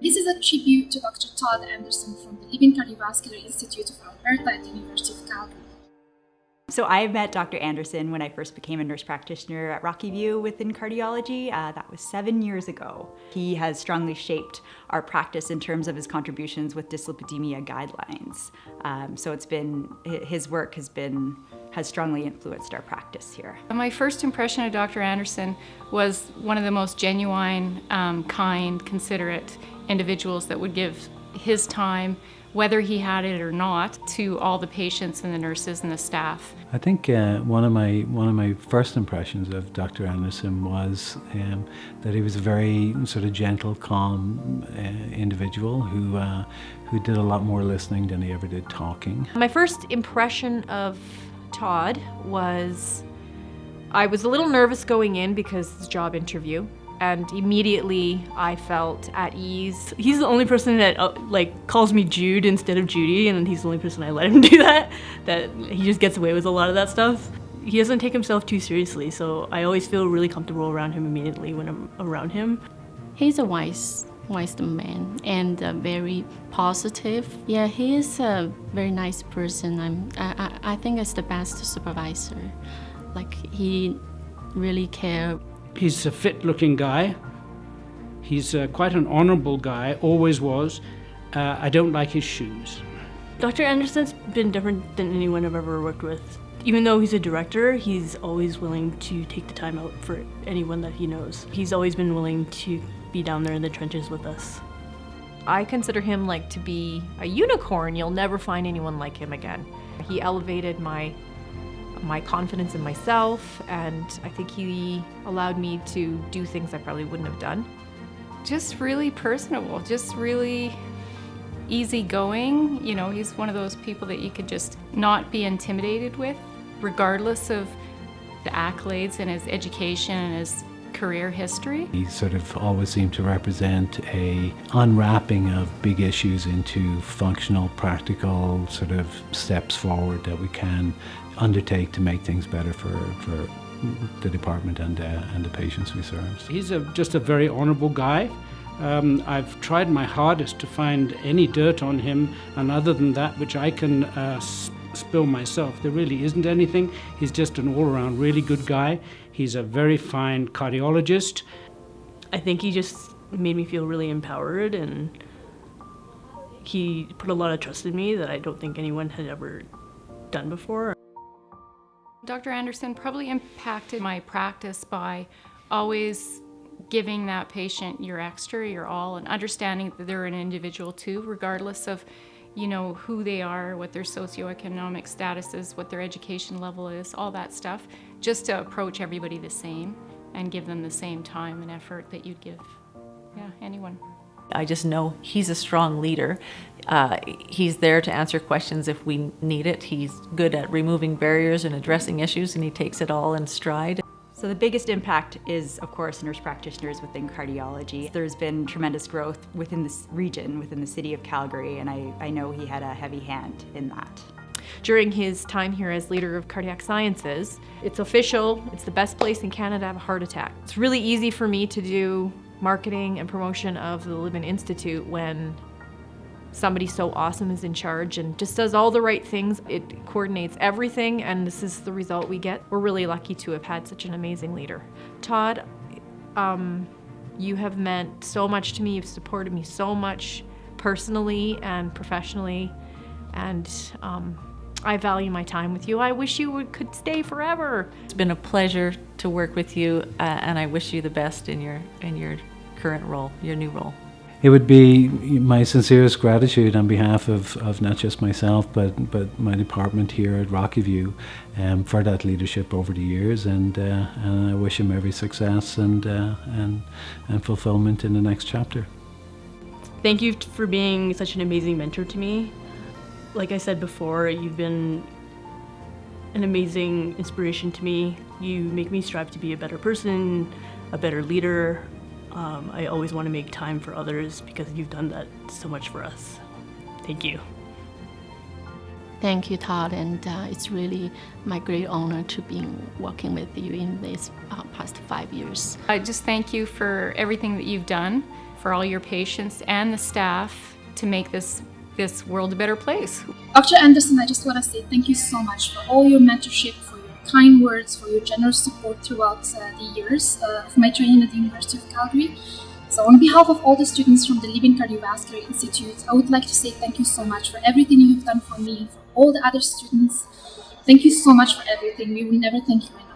This is a tribute to Dr. Todd Anderson from the Libin Cardiovascular Institute of Alberta at the University of Calgary. So I met Dr. Anderson when I first became a nurse practitioner at Rocky View within cardiology. That was 7 years ago. He has strongly shaped our practice in terms of his contributions with dyslipidemia guidelines. So it's been, his work has strongly influenced our practice here. My first impression of Dr. Anderson was one of the most genuine, kind, considerate individuals that would give his time, whether he had it or not, to all the patients and the nurses and the staff. I think one of my first impressions of Dr. Anderson was that he was a very sort of gentle, calm individual who did a lot more listening than he ever did talking. My first impression of Todd was I was a little nervous going in because it's a job interview. And immediately I felt at ease. He's the only person that calls me Jude instead of Judy, and he's the only person I let him do that. That he just gets away with a lot of that stuff. He doesn't take himself too seriously, so I always feel really comfortable around him immediately when I'm around him. He's a wise man and very positive. Yeah, he is a very nice person. I think it's the best supervisor. Like, he really cares. He's a fit-looking guy. He's quite an honorable guy, always was. I don't like his shoes. Dr. Anderson's been different than anyone I've ever worked with. Even though he's a director, he's always willing to take the time out for anyone that he knows. He's always been willing to be down there in the trenches with us. I consider him to be a unicorn. You'll never find anyone like him again. He elevated my confidence in myself, and I think he allowed me to do things I probably wouldn't have done. Just really personable, just really easygoing. You know, he's one of those people that you could just not be intimidated with, regardless of the accolades and his education and his career history. He sort of always seemed to represent a unwrapping of big issues into functional, practical sort of steps forward that we can undertake to make things better for the department and the patients we serve. He's just a very honorable guy. I've tried my hardest to find any dirt on him, and other than that, which I can spill myself, there really isn't anything. He's just an all-around really good guy. He's a very fine cardiologist. I think he just made me feel really empowered, and he put a lot of trust in me that I don't think anyone had ever done before. Dr. Anderson probably impacted my practice by always giving that patient your extra, your all, and understanding that they're an individual too, regardless of, who they are, what their socioeconomic status is, what their education level is, all that stuff. Just to approach everybody the same and give them the same time and effort that you'd give, anyone. I just know he's a strong leader. He's there to answer questions if we need it. He's good at removing barriers and addressing issues, and he takes it all in stride. So the biggest impact is, of course, nurse practitioners within cardiology. There's been tremendous growth within this region, within the city of Calgary, and I know he had a heavy hand in that. During his time here as leader of cardiac sciences, it's official, it's the best place in Canada to have a heart attack. It's really easy for me to do marketing and promotion of the Libin Institute when somebody so awesome is in charge and just does all the right things. It coordinates everything, and this is the result we get. We're really lucky to have had such an amazing leader. Todd, you have meant so much to me. You've supported me so much personally and professionally, and I value my time with you. I wish you could stay forever. It's been a pleasure to work with you, and I wish you the best in your current role, your new role. It would be my sincerest gratitude on behalf of not just myself but my department here at Rocky View for that leadership over the years, and I wish him every success and fulfillment in the next chapter. Thank you for being such an amazing mentor to me. Like I said before, you've been an amazing inspiration to me. You make me strive to be a better person, a better leader. I always want to make time for others because you've done that so much for us. Thank you. Thank you, Todd, and it's really my great honor to be working with you in these past 5 years. I just thank you for everything that you've done for for all your patients and the staff to make this world a better place. Dr. Anderson, I just want to say thank you so much for all your mentorship, for your kind words, for your generous support throughout the years of my training at the University of Calgary. So on behalf of all the students from the Libin Cardiovascular Institute, I would like to say thank you so much for everything you have done for me and for all the other students. Thank you so much for everything. We will never thank you enough.